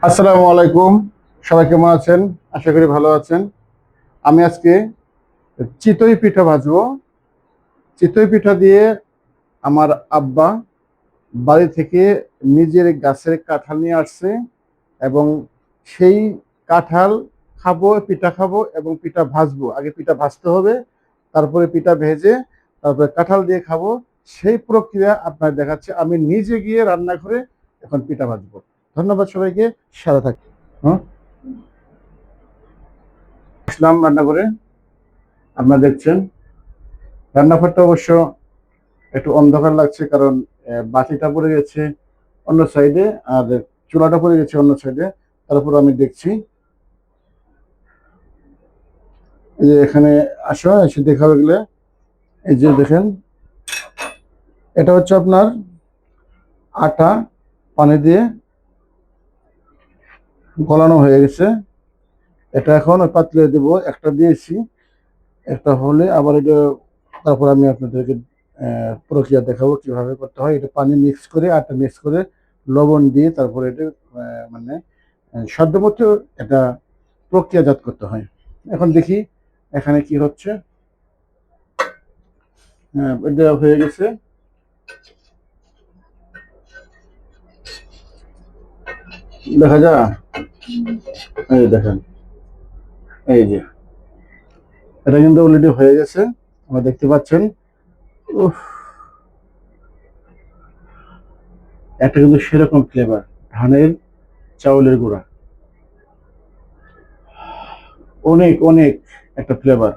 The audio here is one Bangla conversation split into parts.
আসসালামু আলাইকুম। সবাই কেমন আছেন? আশা করি ভালো আছেন। আমি আজকে চিতই পিঠা ভাজবো। চিতই পিঠা দিয়ে আমার আব্বা বাড়ি থেকে নিজের গাছের কাঁঠাল নিয়ে আসছে এবং সেই কাঁঠাল খাবো, পিঠা খাবো এবং পিঠা ভাজবো। আগে পিঠা ভাজতে হবে, তারপরে পিঠা ভেজে তারপরে কাঁঠাল দিয়ে খাবো। সেই প্রক্রিয়া আপনার দেখাচ্ছে। আমি নিজে গিয়ে রান্নাঘরে এখন পিঠা ভাজবো। ধন্যবাদ সবাইকে। সাথে থাকুন। হ্যাঁ, আসলাম রান্নাঘরে। আপনারা দেখছেন রান্নাঘরটা অবশ্য একটু অন্ধকার লাগছে, কারণ বাতিটা পড়ে গেছে অন্য সাইডে আর চুলাটা পড়ে গেছে অন্য সাইডে। তারপর আমি দেখছি, এই যে এখানে আসো, এসে দেখাবে গেলে এই যে দেখেন, এটা হচ্ছে আপনার আটা পানি দিয়ে গলানো হয়ে গেছে। এটা এখন পাতলে দেব, একটা দিয়েছি, একটা হলে আবার এটা, তারপর আমি আপনাদেরকে প্রক্রিয়া দেখাবো কিভাবে করতে হয়। এটা পানি মিক্স করে, আটা মিক্স করে, লবণ দিয়ে তারপরে এটা মানে সাধ্যমতো এটা প্রক্রিয়াজাত করতে হয়। এখন দেখি এখানে কি হচ্ছে। হ্যাঁ, এটা হয়ে গেছে। দেখা যায়, এই দেখেন, এই যে এটা কিন্তু অলরেডি হয়ে গেছে, আমরা দেখতে পাচ্ছেন। উফ, একটা কিন্তু সেরকম ফ্লেভার, ধানের চাউলের গুঁড়া, অনেক অনেক একটা ফ্লেভার।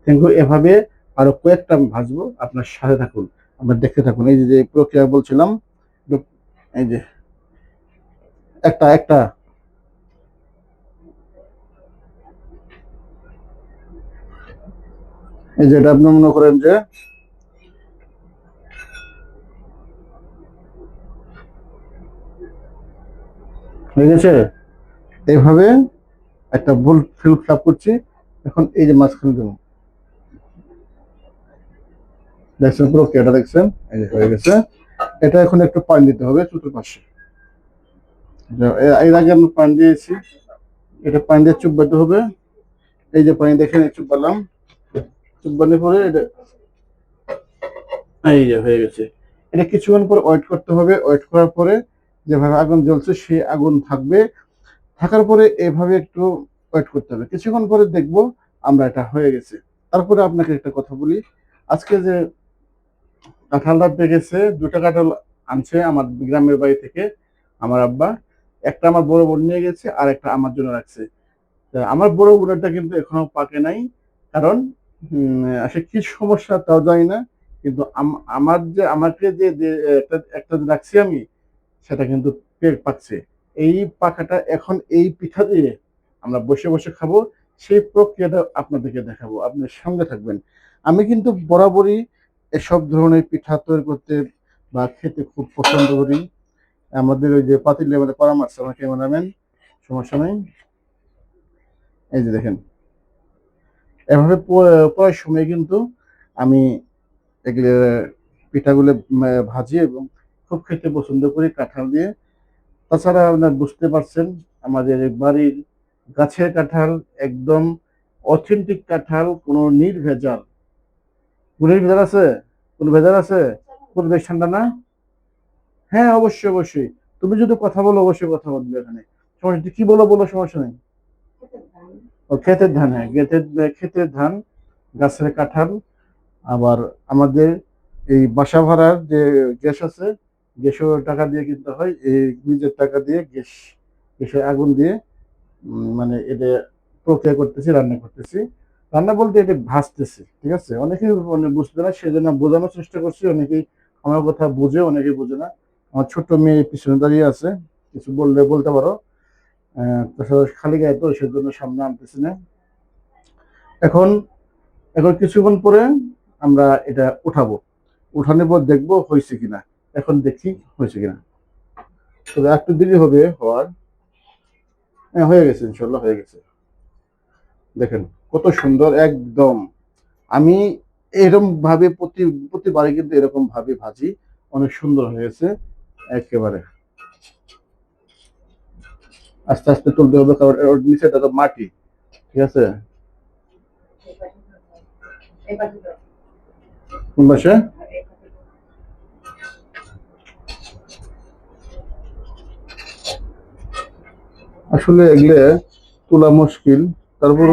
কিন্তু এভাবে আরো কয়েকটা আমি ভাজবো, আপনার সাথে থাকুন, আপনার দেখতে থাকুন। এই যে যে প্রক্রিয়া বলছিলাম, এই যে একটা একটা এই যে এটা আপনি মনে করেন যে হয়ে গেছে। এইভাবে একটা ভুল ফিল ফ্লাপ করছি। এখন এই যে মাঝখানে দেবো, দেখছেন প্রক্রিয়াটা, দেখছেন এই যে হয়ে গেছে। এটা এখন একটু পানি দিতে হবে চুটোর পাশে। এর আগে আমি পানি দিয়েছি, এটা পানি দিয়ে চুপবাতে হবে। এই যে পানি দেখেন চুপবালাম, চুপবানোর পরে এটা এই যে হয়ে গেছে। এটা কিছুক্ষণ পর ওয়েট করতে হবে। ওয়েট করার পরে যেভাবে আগুন জ্বলছে সেই আগুন থাকবে, থাকার পরে এভাবে একটু ওয়েট করতে হবে। কিছুক্ষণ পরে দেখবো আমরা এটা হয়ে গেছে। তারপরে আপনাকে একটা কথা বলি, আজকে যে কাঁঠালটা পেকেছে, দুটা কাঁঠাল আনছে আমার গ্রামের বাড়ি থেকে আমার আব্বা। একটা আমার বড় বোন নিয়ে গেছে আর একটা আমার জন্য রাখছে। তা আমার বড় বোনেরটা কিন্তু এখনো পাকে নাই, কারণ আসলে কি সমস্যা তাও জানি না। কিন্তু আমার যে আমাকে যে যে একটা একটা যে রাখছি আমি, সেটা কিন্তু পেক পাচ্ছে। এই পাখাটা এখন এই পিঠা দিয়ে আমরা বসে বসে খাবো। সেই প্রক্রিয়াটা আপনাদেরকে দেখাবো, আপনার সঙ্গে থাকবেন। আমি কিন্তু বরাবরই এসব ধরনের পিঠা তৈরি করতে বা খেতে খুব পছন্দ করি। আমাদের ওই যে পাতিলের মধ্যে পরামর্শ আমাকে বানাবেন, সমস্যা নাই। এই যে দেখেন, এভাবে প্রায় সময় কিন্তু আমি এগুলো পিঠাগুলো ভাজি এবং খুব খেতে পছন্দ করি কাঁঠাল দিয়ে। তাছাড়া আপনার বুঝতে পারছেন, আমাদের বাড়ির গাছের কাঁঠাল, একদম অথেন্টিক কাঁঠাল, কোনো নির্ভেজাল। কোনো ভেজাল আছে? কোনো ভেজাল আছে? পরিবেশ ঠান্ডা না? হ্যাঁ, অবশ্যই অবশ্যই। তুমি যদি কথা বলো অবশ্যই কথা বলবে এখানে, সমস্যা নেই। কি বলো বলো, সমস্যা নেই। ও ক্ষেতের ধান, হ্যাঁ ক্ষেতের, ক্ষেতের ধান, গাছের কাঁঠাল। আবার আমাদের এই বাসা ভাড়ার যে গ্যাস আছে, গ্যাসও টাকা দিয়ে কিনতে হয়। এই নিজের টাকা দিয়ে গ্যাস, গ্যাসের আগুন দিয়ে মানে এটা প্রক্রিয়া করতেছি, রান্না করতেছি। রান্না বলতে এটা ভাজতেছি, ঠিক আছে? অনেকেই মানে বুঝতে না, সেজন্য বোঝানোর চেষ্টা করছি। অনেকেই আমার কথা বুঝে, অনেকেই বুঝে না। আমার ছোট্ট মেয়ে পিছনে দাঁড়িয়ে আছে, কিছু বললে বলতে পারো। তাছাড়া খালি গায়ে তো, সেজন্য সামনে আনতেছি না। এখন এখন কিছুক্ষণ পরে আমরা এটা উঠাবো। উঠানোর পর দেখবো হয়েছে কিনা। এখন দেখি হয়েছে কিনা, তবে একটু দেরি হবে হওয়ার। হ্যাঁ, হয়ে গেছে, ইনশাল্লাহ হয়ে গেছে। দেখেন কত সুন্দর একদম। আমি এরকম ভাবে প্রতিবারে কিন্তু এরকম ভাবে ভাজি, অনেক সুন্দর হয়েছে একেবারে। আস্তে আস্তে তুলতে হবে, কারণ ওর নিচেটা তো মাটি। ঠিক আছে, কোন পাশে? আসলে এগুলো তোলা মুশকিল, তারপর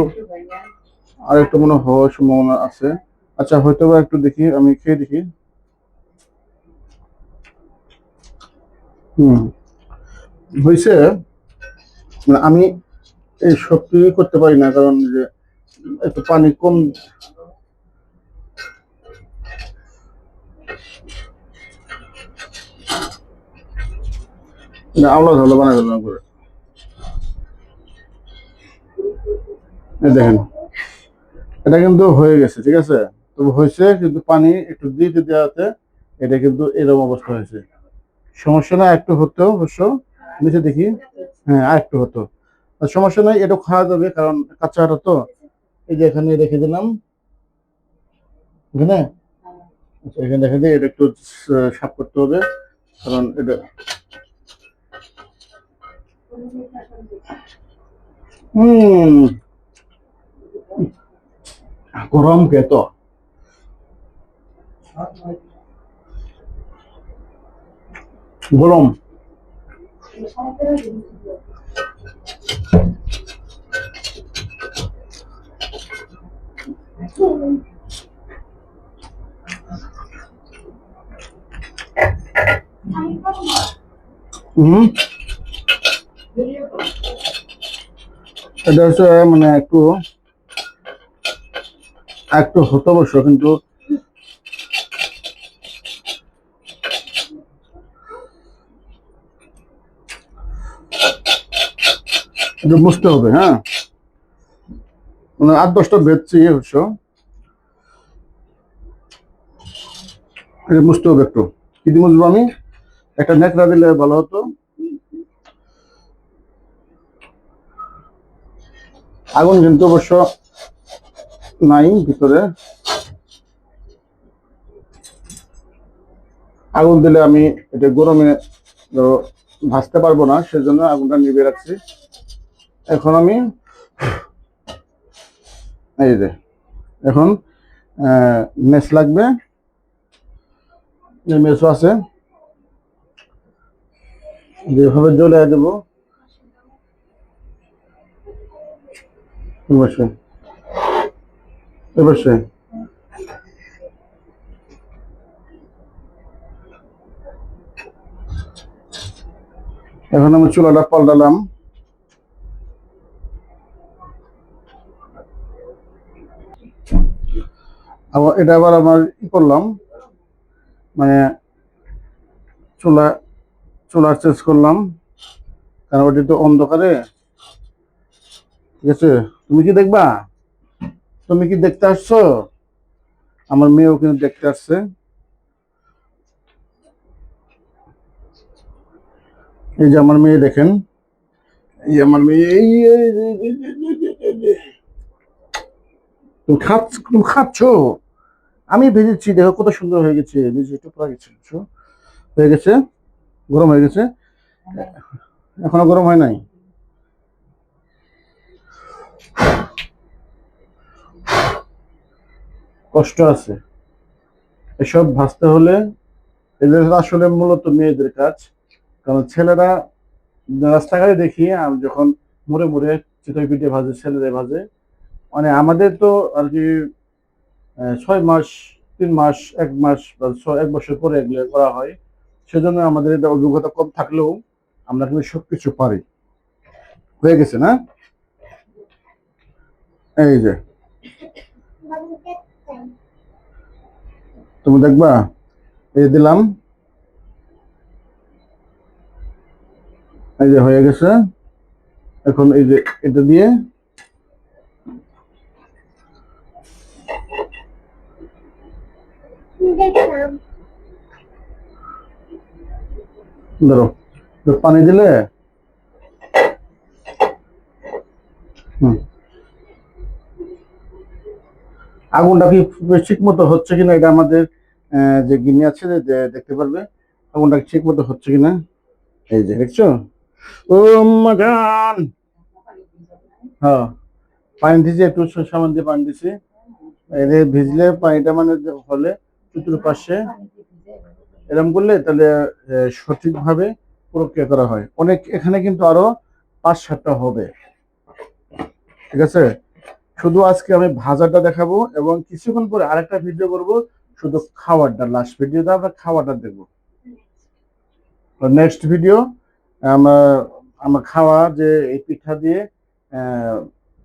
আর একটু মনে হওয়ার সম্ভাবনা আছে। আচ্ছা, হয়তো বা একটু দেখি, আমি খেয়ে দেখি। হুম, হয়েছে। মানে আমি এই সত্যি করতে পারি না, কারণ যে একটু পানি কম। আওলা ঝালো বানাই ফেললাম করে। এই দেখেন, এটা কিন্তু হয়ে গেছে, ঠিক আছে। তবে হয়েছে কিন্তু পানি একটু দিতে দেওয়াতে এটা কিন্তু এরকম অবস্থা হয়েছে। সমস্যা না, একটু হতো অবশ্য। নিচে দেখি, হ্যাঁ আর একটু হতো। আর সমস্যা নাই, এটা খাওয়া যাবে, কারণ কাঁচাটা তো। এই যে এখানে রেখে দিলাম, এখানে। আচ্ছা, এখানে রেখে দিয়ে এটা একটু সাফ করতে হবে, কারণ এটা হম গরম কে তো। গরম। হম এটা হচ্ছে মানে একটু একটু হতো অবশ্য, কিন্তু এটা বুঝতে হবে, হ্যাঁ। মানে 8-10টা বেচছি অবশ্য, এটা বুঝতে হবে একটু। কি দিয়ে বুঝবো আমি? একটা নেকড়া দিলে ভালো হতো। আগুন কিন্তু অবশ্য নাই ভিতরে। আগুন দিলে আমি এটা গরমে ধরো ভাজতে পারবো না, সেজন্য আগুনটা নিভিয়ে রাখছি। এখন আমি এই যে এখন মেস লাগবে, যে মেসও আছে, যেভাবে জ্বলে দেবো অবশ্যই, অবশ্যই। এখন আমি চুলাটা পাল্টালাম। আবার এটা আবার আমার ই করলাম, মানে চুলা চুলা চেঞ্জ করলাম, কারণ ওটি তো অন্ধকারে। ঠিক আছে, তুমি কি দেখবা? তুমি কি দেখতে আসছো? আমার মেয়েও কিন্তু দেখতে আসছে। এই যে আমার মেয়ে দেখেন, এই যে আমার মেয়ে, তুমি খাচ্ছো? আমি ভেজেছি, দেখো কত সুন্দর হয়ে গেছে, নিজে একটু পড়া গেছে, বুঝছো? হয়ে গেছে, গরম হয়ে গেছে। এখনো গরম হয় নাই। কষ্ট আছে এসব ভাজতে হলে। এদের আসলে মূলত মেয়েদের কাজ, কারণ ছেলেরা রাস্তাঘাটে দেখি আমি যখন মুড়ে মুড়ে চিতই পিঠে ভাজে, ছেলেরা ভাজে। মানে আমাদের তো আর কি 6 মাস, 3 মাস, 1 মাস বা 1 বছর পরে এগুলো করা হয়। সেজন্য আমাদের এটা অভিজ্ঞতা কম থাকলেও আমরা কিন্তু সবকিছু পারি। হয়ে গেছে না? এই যে তুমি দেখবা, এই দিলাম, এই যে হয়ে গেছে। এখন এই যে এটা দিয়ে ধরো, পানি দিলে হুম, আগুনটা কি ঠিক মতো হচ্ছে কিনা এটা আমাদের যে গিনি আছে যে দেখতে পারবে আগুনটা ঠিক মতো হচ্ছে কিনা। এই যে দেখছো, ও মাজান, হ্যাঁ পানি দিয়েছি, একটু সাবান দিয়ে পানি দিছি। এর ভিজলে পানিটা মানে হলে চতুর্পাশে এরকম করলে তাহলে সঠিকভাবে প্রক্রিয়া করা হয়। অনেক এখানে কিন্তু আরো 5-7টা হবে, ঠিক আছে। শুধু আজকে আমি ভাজাটা দেখাবো এবং কিছুক্ষণ পরে আরেকটা ভিডিও করব শুধু খাবারটা, লাস্ট ভিডিওটা আমরা খাবারটা দেখবো। নেক্সট ভিডিও আমরা আমরা খাওয়া যে এই পিঠা দিয়ে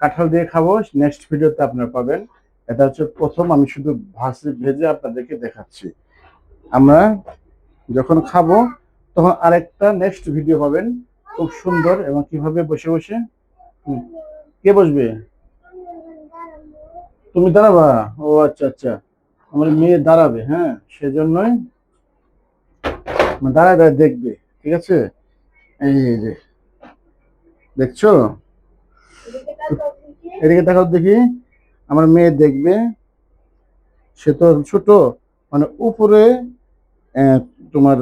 কাঁঠাল দিয়ে খাবো, নেক্সট ভিডিওতে আপনারা পাবেন। এটা হচ্ছে প্রথম, আমি শুধু ভেজে আপনাদেরকে দেখাচ্ছি। আমরা যখন খাবো তখন আরেকটা নেক্সট ভিডিও পাবেন, খুব সুন্দর। এবং কিভাবে বসে বসে কে বসবে? তুমি দাঁড়াবা? ও আচ্ছা আচ্ছা, আমার মেয়ে দাঁড়াবে, হ্যাঁ সেজন্যই দাঁড়ায় দাঁড়ায় দেখবে, ঠিক আছে। এই যে দেখছো, এদিকে দেখাও দেখি। আমার মেয়ে দেখবে, সে তো ছোট, মানে উপরে তোমার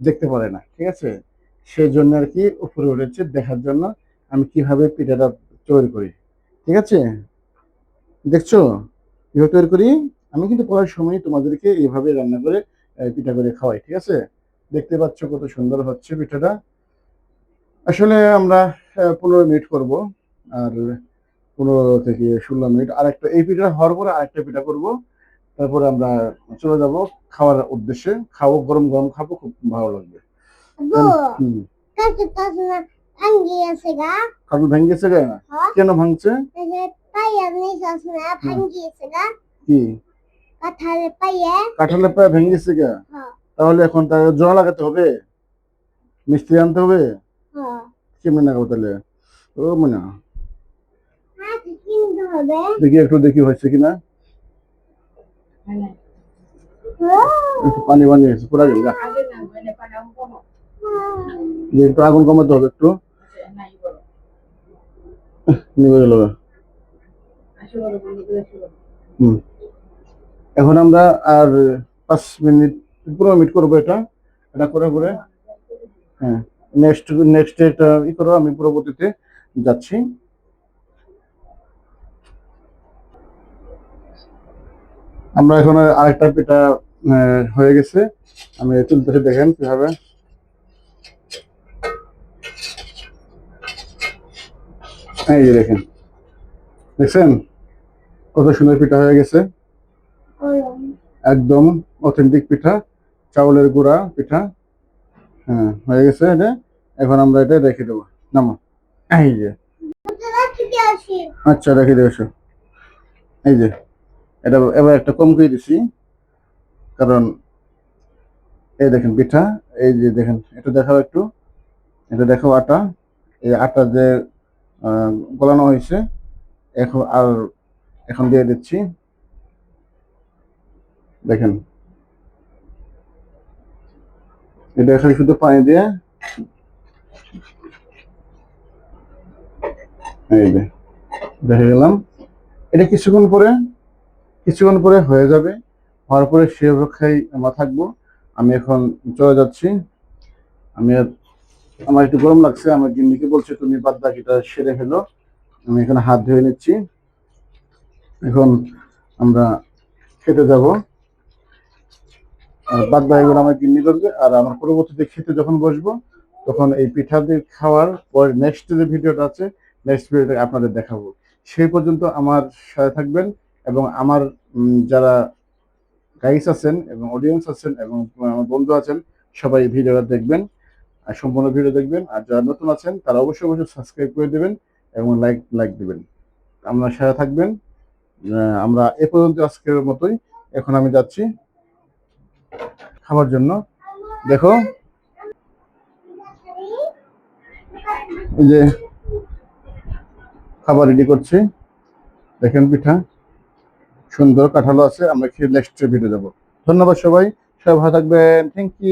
দেখতে পারে না, ঠিক আছে। সেই জন্য আর কি উপরে উঠেছে দেখার জন্য আমি কিভাবে পিঠাটা তৈরি করি, ঠিক আছে। দেখছো কিভাবে তৈরি করি? আমি কিন্তু পড়ার সময় তোমাদেরকে এইভাবে রান্না করে পিঠা করে খাওয়াই, ঠিক আছে। দেখতে পাচ্ছ কত সুন্দর হচ্ছে পিঠাটা। আসলে আমরা 15 মিনিট করব, আর 15 থেকে 16 মিনিট আরেকটা এই পিঠা হওয়ার পরে আরেকটা পিঠা করব। তারপরে আমরা চলে যাব খাওয়ার উদ্দেশ্যে। খাবো, গরম গরম খাবো, খুব ভালো লাগবে। কাজু ভেঙে গেছে গা? কেন ভাঙছে? কি কাঁঠালের পায়ে ভেঙে গেছে গা? তাহলে এখন তার জোড়া লাগাতে হবে, মিস্ত্রি আনতে হবে। কেমন লাগাবো তাহলে? ও মনে দেখি, একটু দেখি হয়েছে কিনা। একটু পানি পানি হয়েছে, পুরা গেল একটু আগুন কমাতে হবে, একটু নিভে গেল। এখন আমরা আর 5 মিনিট 15 মিনিট করবো এটা। এটা করে করে হ্যাঁ, নেক্সট নেক্সট এটা ই করো, আমি পরবর্তীতে যাচ্ছি। আমরা এখন আরেকটা পিঠা হয়ে গেছে, আমি তুলতেছি, দেখেন কিভাবে। এই যে দেখেন, দেখছেন কত সুন্দর পিঠা হয়ে গেছে, একদম অথেন্টিক পিঠা, চাউলের গুঁড়া পিঠা। হ্যাঁ হয়ে গেছে এটা। এখন আমরা এটা রেখে দেবো, নামো। এই যে আচ্ছা রেখে দেবো। এই যে এটা এবার একটা কম করে দিছি, কারণ এই দেখেন পিঠা, এই যে দেখেন, এটা দেখাও একটু, এটা দেখাও আটা, এই আটা যে গলানো হয়েছে, এখন আর এখন দিয়ে দিচ্ছি, দেখেন। এটা এখানে শুধু পানি দিয়ে, এই যে দেখে গেলাম। এটা কিছুক্ষণ পরে হয়ে যাবে। হওয়ার পরে সে অপেক্ষায় আমরা থাকবো। আমি এখন চলে যাচ্ছি। আমি আমার একটু গরম লাগছে, আমার গিন্নিকে বলছে তুমি বাদ বাকিটা সেরে ফেলো। আমি এখানে হাত ধুয়ে নিচ্ছি। এখন আমরা খেতে যাব, আর বাদ বাকিগুলো আমার গিন্নি করবে। আর আমার পরবর্তীতে খেতে যখন বসবো তখন এই পিঠা দিয়ে খাওয়ার পর নেক্সট যে ভিডিওটা আছে, নেক্সট ভিডিওটা আপনাদের দেখাবো। সেই পর্যন্ত আমার সাথে থাকবেন, এবং আমার যারা গাইস আছেন এবং অডিয়েন্স আছেন এবং আমার বন্ধু আছেন, সবাই ভিডিওটা দেখবেন আর সম্পূর্ণ ভিডিও দেখবেন। আর যারা নতুন আছেন তারা অবশ্যই অবশ্যই সাবস্ক্রাইব করে দেবেন এবং লাইক দিবেন। আপনার সাথে থাকবেন। আমরা এ পর্যন্ত আজকের মতোই। এখন আমি যাচ্ছি খাবার জন্য। দেখো এই যে খাবার রেডি করছি, দেখেন পিঠা সুন্দর, কাঁঠালও আছে। আমরা খেয়ে নেক্সট ভিডিও যাবো। ধন্যবাদ সবাই, সবাই ভালো থাকবেন, থ্যাংক ইউ।